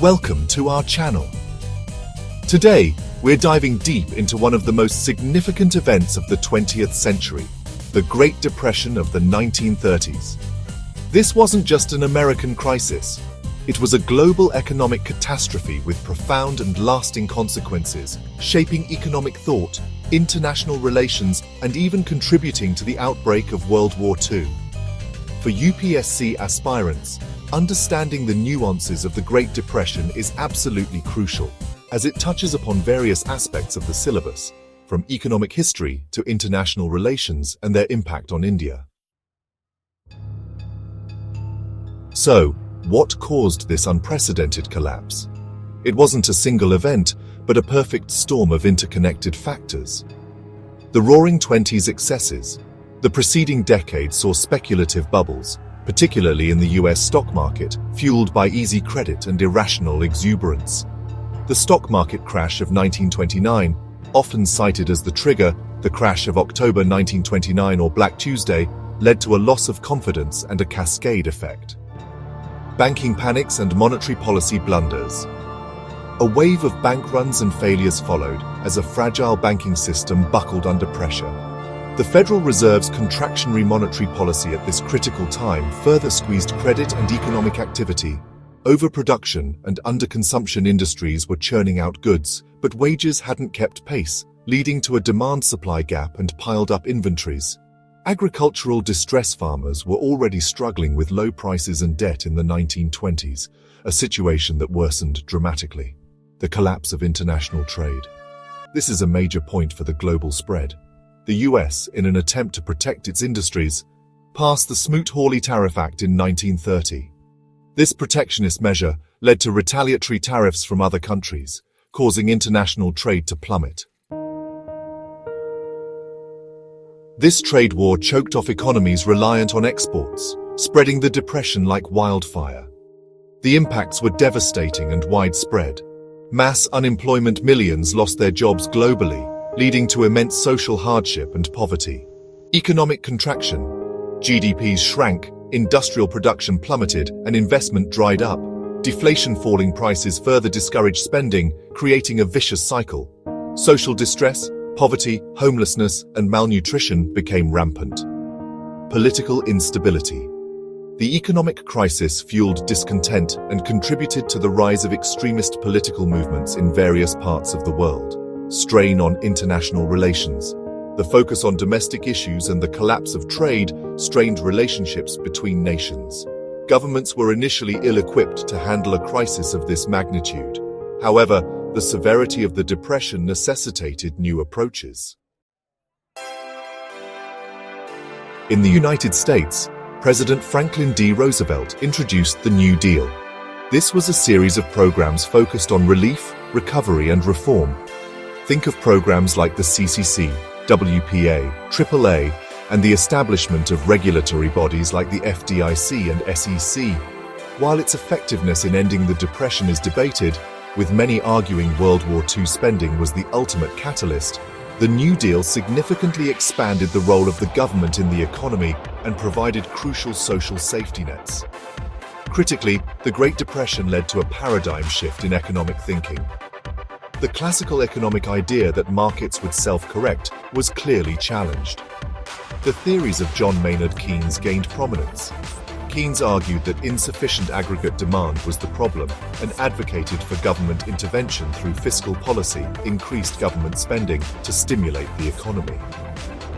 Welcome to our channel. Today, we're diving deep into one of the most significant events of the 20th century, the Great Depression of the 1930s. This wasn't just an American crisis. It was a global economic catastrophe with profound and lasting consequences, shaping economic thought, international relations, and even contributing to the outbreak of World War II. For UPSC aspirants, understanding the nuances of the Great Depression is absolutely crucial, as it touches upon various aspects of the syllabus, from economic history to international relations and their impact on India. So, what caused this unprecedented collapse? It wasn't a single event, but a perfect storm of interconnected factors. The Roaring Twenties excesses. The preceding decade saw speculative bubbles, particularly in the US stock market, fueled by easy credit and irrational exuberance. The stock market crash of 1929, often cited as the trigger, the crash of October 1929 or Black Tuesday, led to a loss of confidence and a cascade effect. Banking panics and monetary policy blunders. A wave of bank runs and failures followed as a fragile banking system buckled under pressure. The Federal Reserve's contractionary monetary policy at this critical time further squeezed credit and economic activity. Overproduction and underconsumption industries were churning out goods, but wages hadn't kept pace, leading to a demand-supply gap and piled-up inventories. Agricultural distress farmers were already struggling with low prices and debt in the 1920s, a situation that worsened dramatically. The collapse of international trade. This is a major point for the global spread. The US, in an attempt to protect its industries, passed the Smoot-Hawley Tariff Act in 1930. This protectionist measure led to retaliatory tariffs from other countries, causing international trade to plummet. This trade war choked off economies reliant on exports, spreading the depression like wildfire. The impacts were devastating and widespread. Mass unemployment, millions lost their jobs globally, leading to immense social hardship and poverty. Economic contraction. GDPs shrank, industrial production plummeted, and investment dried up. Deflation, falling prices further discouraged spending, creating a vicious cycle. Social distress, poverty, homelessness, and malnutrition became rampant. Political instability. The economic crisis fueled discontent and contributed to the rise of extremist political movements in various parts of the world. Strain on international relations. The focus on domestic issues and the collapse of trade strained relationships between nations. Governments were initially ill-equipped to handle a crisis of this magnitude. However, the severity of the Depression necessitated new approaches. In the United States, President Franklin D. Roosevelt introduced the New Deal. This was a series of programs focused on relief, recovery, and reform. Think of programs like the CCC, WPA, AAA, and the establishment of regulatory bodies like the FDIC and SEC. While its effectiveness in ending the Depression is debated, with many arguing World War II spending was the ultimate catalyst, the New Deal significantly expanded the role of the government in the economy and provided crucial social safety nets. Critically, the Great Depression led to a paradigm shift in economic thinking. The classical economic idea that markets would self-correct was clearly challenged. The theories of John Maynard Keynes gained prominence. Keynes argued that insufficient aggregate demand was the problem and advocated for government intervention through fiscal policy, increased government spending to stimulate the economy.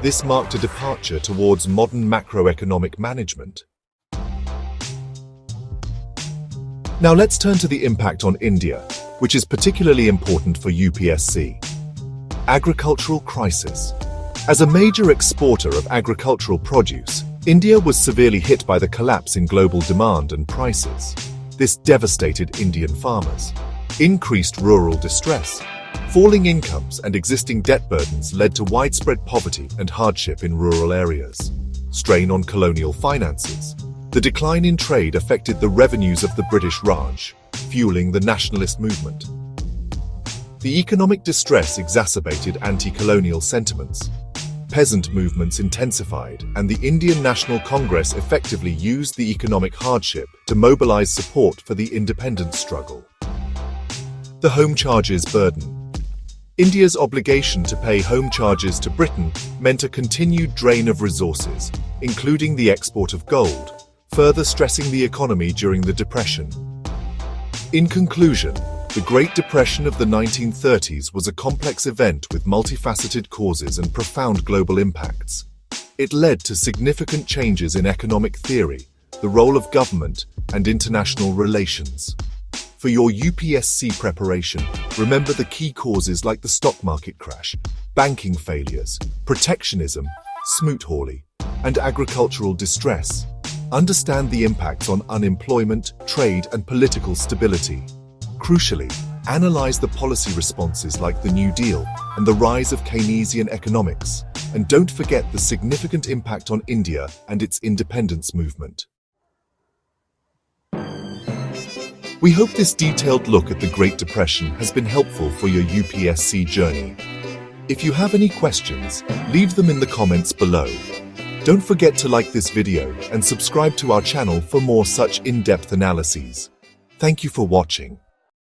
This marked a departure towards modern macroeconomic management. Now let's turn to the impact on India, which is particularly important for UPSC. Agricultural crisis. As a major exporter of agricultural produce, India was severely hit by the collapse in global demand and prices. This devastated Indian farmers. Increased rural distress. Falling incomes and existing debt burdens led to widespread poverty and hardship in rural areas. Strain on colonial finances. The decline in trade affected the revenues of the British Raj, fueling the nationalist movement. The economic distress exacerbated anti-colonial sentiments. Peasant movements intensified, and the Indian National Congress effectively used the economic hardship to mobilize support for the independence struggle. The home charges burden. India's obligation to pay home charges to Britain meant a continued drain of resources, including the export of gold, further stressing the economy during the Depression. In conclusion, the Great Depression of the 1930s was a complex event with multifaceted causes and profound global impacts. It led to significant changes in economic theory, the role of government, and international relations. For your UPSC preparation, remember the key causes like the stock market crash, banking failures, protectionism, Smoot-Hawley, and agricultural distress. Understand the impacts on unemployment, trade, and political stability. Crucially, analyze the policy responses like the New Deal and the rise of Keynesian economics, and don't forget the significant impact on India and its independence movement. We hope this detailed look at the Great Depression has been helpful for your UPSC journey. If you have any questions, leave them in the comments below. Don't forget to like this video and subscribe to our channel for more such in-depth analyses. Thank you for watching.